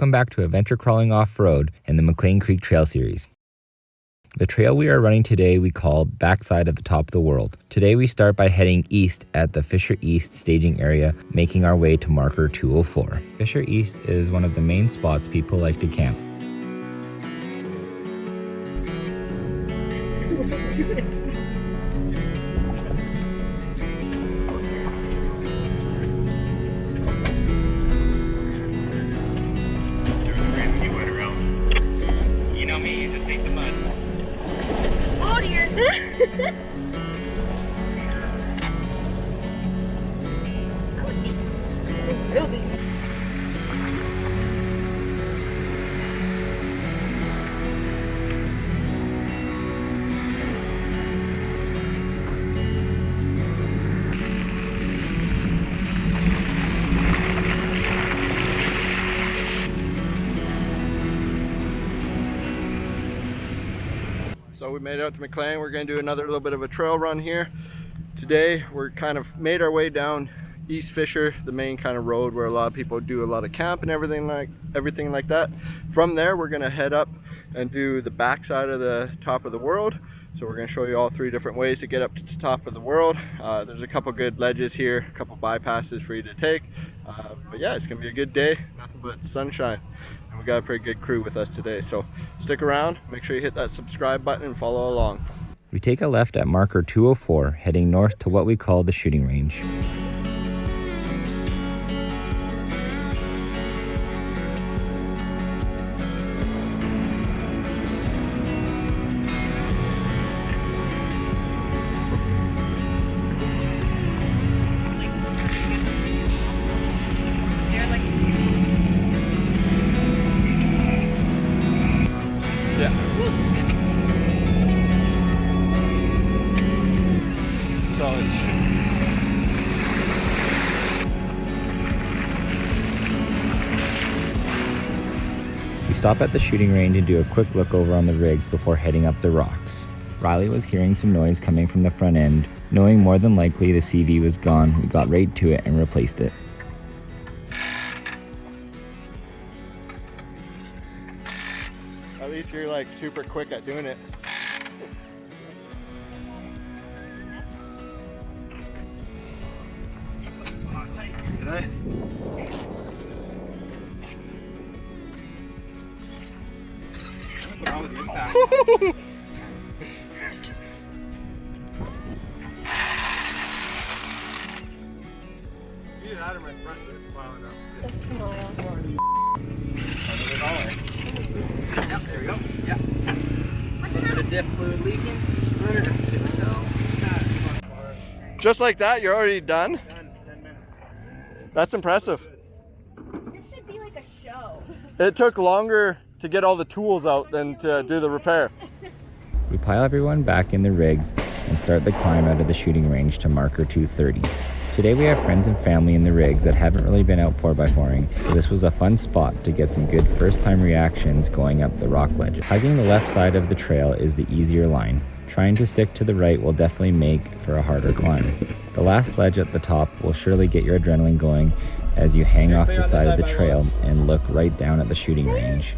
Welcome back to Adventure Crawling Off-Road in the Mclean Creek Trail Series. The trail we are running today we call Backside of the Top of the World. Today we start by heading east at the Fisher East staging area, making our way to marker 204. Fisher East is one of the main spots people like to camp. So we made it out to Mclean. We're going to do another little bit of a trail run here. Today we're kind of made our way down East Fisher, the main kind of road where a lot of people do a lot of camp and everything like that. From there we're going to head up and do the backside of the top of the world. So we're going to show you all 3 different ways to get up to the top of the world. There's a couple good ledges here, a couple bypasses for you to take. But yeah, it's going to be a good day, nothing but sunshine. And we got a pretty good crew with us today. So stick around, make sure you hit that subscribe button and follow along. We take a left at marker 204, heading north to what we call the shooting range. We stop at the shooting range and do a quick look over on the rigs before heading up the rocks. Riley was hearing some noise coming from the front end. Knowing more than likely the CV was gone, we got right to it and replaced it. At least you're like super quick at doing it. Did I? What's wrong with your back? Get it out of my front. A smile. Yep, there we go. Yep. A little bit of diff fluid leaking. That's good to go. Just like that, you're already done? Done. 10 minutes. That's impressive. This should be like a show. It took longer to get all the tools out than to do the repair. We pile everyone back in the rigs and start the climb out of the shooting range to marker 230. Today we have friends and family in the rigs that haven't really been out 4x4ing, so this was a fun spot to get some good first-time reactions going up the rock ledge. Hugging the left side of the trail is the easier line. Trying to stick to the right will definitely make for a harder climb. The last ledge at the top will surely get your adrenaline going as you hang off the side of the trail and look right down at the shooting range.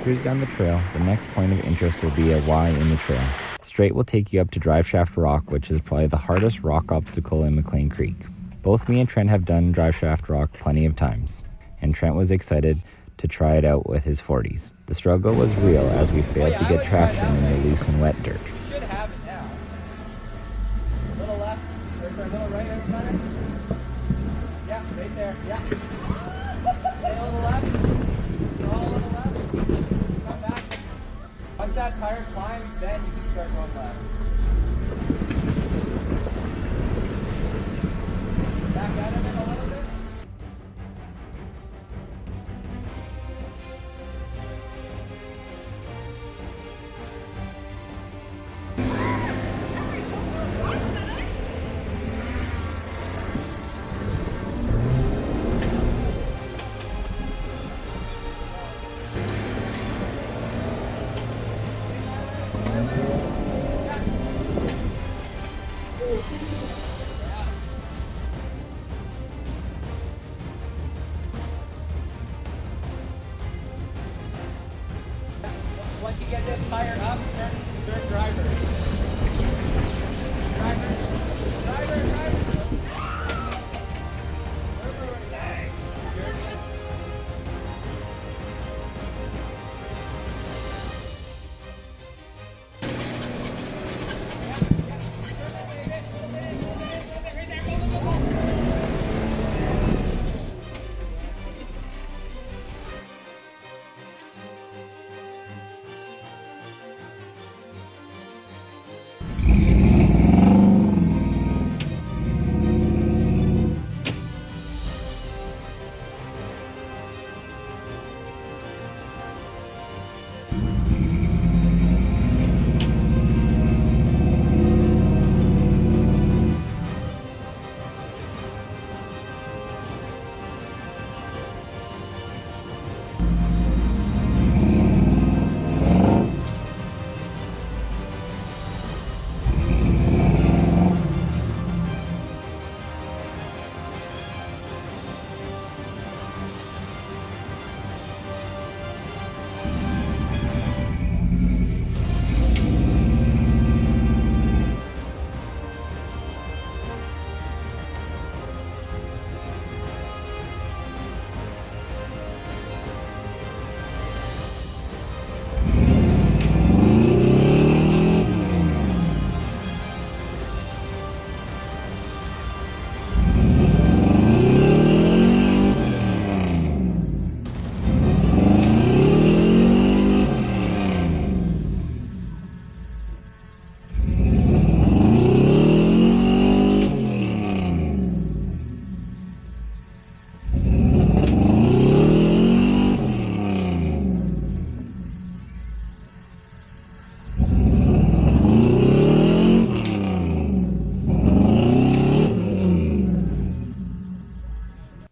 cruise down the trail, the next point of interest will be a Y in the trail. Straight will take you up to Driveshaft Rock, which is probably the hardest rock obstacle in Mclean Creek. Both me and Trent have done Driveshaft Rock plenty of times, and Trent was excited to try it out with his 40s. The struggle was real as we failed to get traction in the loose and wet dirt. Should have it now. A little left, or a little right, everybody. Yeah, right there. Yeah. Stay a little left. Go a little left. Come back. Once that tire climbs, then you can start going left. Back out of it a little bit. Once you get this tire up, turn driver. Driver.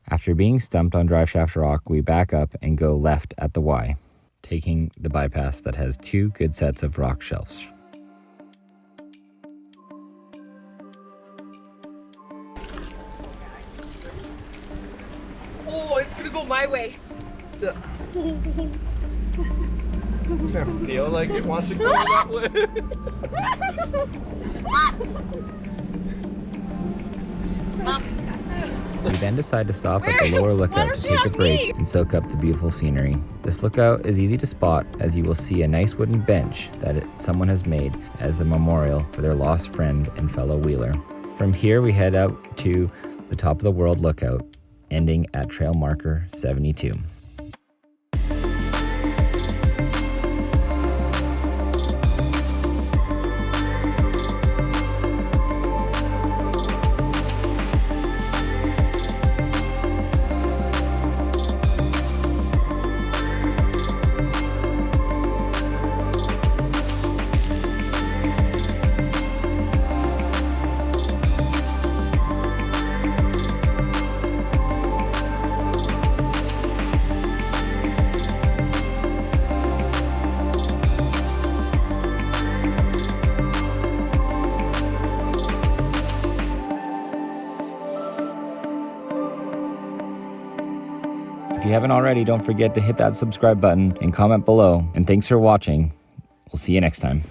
After being stumped on Driveshaft Rock, we back up and go left at the Y, taking the bypass that has 2 good sets of rock shelves. Oh, it's gonna go my way. I feel like it wants to go that way. We then decide to stop at the lower lookout to take a break and soak up the beautiful scenery. This lookout is easy to spot as you will see a nice wooden bench that someone has made as a memorial for their lost friend and fellow wheeler. From here we head out to the top of the world lookout, ending at trail marker 72. If you haven't already, don't forget to hit that subscribe button and comment below. And thanks for watching. We'll see you next time.